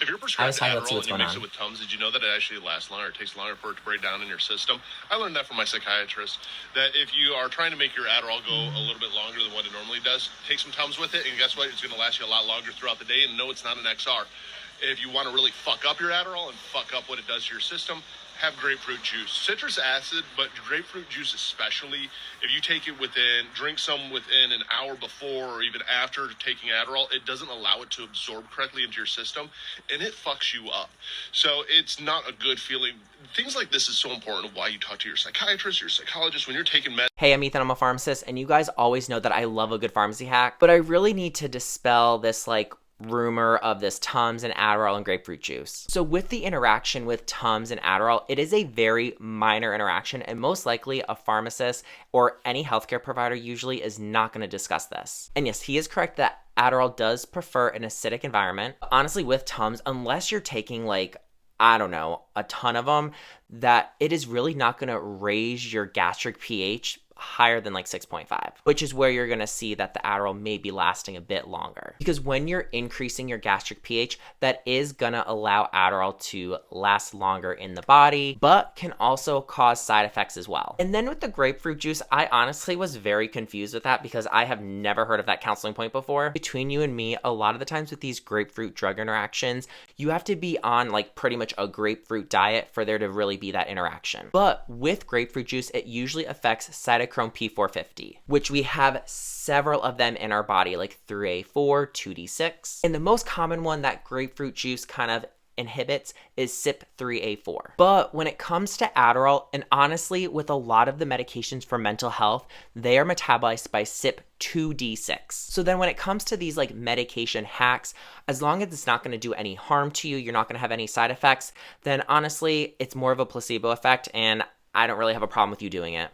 if you're I prescribed was talking about, see Adderall and what's you going mix on. it with Tums, did you know that it actually lasts longer? It takes longer for it to break down in your system. I learned that from my psychiatrist, that if you are trying to make your Adderall go a little bit longer than what it normally does, take some Tums with it, and guess what? It's going to last you a lot longer throughout the day, and no, it's not an XR. If you want to really fuck up your Adderall and fuck up what it does to your system, have grapefruit juice. Citrus acid, but grapefruit juice especially, if you take it drink some within an hour before or even after taking Adderall, it doesn't allow it to absorb correctly into your system, and it fucks you up. So it's not a good feeling. Things like this is so important, why you talk to your psychiatrist, your psychologist, when you're taking meds. Hey, I'm Ethan, I'm a pharmacist, and you guys always know that I love a good pharmacy hack, but I really need to dispel this, rumor of this Tums and Adderall and grapefruit juice. So with the interaction with Tums and Adderall, it is a very minor interaction, and most likely a pharmacist or any healthcare provider usually is not going to discuss this. And yes, he is correct that Adderall does prefer an acidic environment. Honestly, with Tums, unless you're taking I don't know, a ton of them, that it is really not going to raise your gastric pH higher than 6.5, which is where you're going to see that the Adderall may be lasting a bit longer. Because when you're increasing your gastric pH, that is going to allow Adderall to last longer in the body, but can also cause side effects as well. And then with the grapefruit juice, I honestly was very confused with that because I have never heard of that counseling point before. Between you and me, a lot of the times with these grapefruit drug interactions, you have to be on pretty much a grapefruit diet for there to really be that interaction. But with grapefruit juice, it usually affects cytochrome P450, which we have several of them in our body, like 3A4, 2D6. And the most common one that grapefruit juice kind of inhibits is CYP3A4. But when it comes to Adderall, and honestly, with a lot of the medications for mental health, they are metabolized by CYP2D6. So then when it comes to these medication hacks, as long as it's not going to do any harm to you, you're not going to have any side effects, then honestly, it's more of a placebo effect, and I don't really have a problem with you doing it.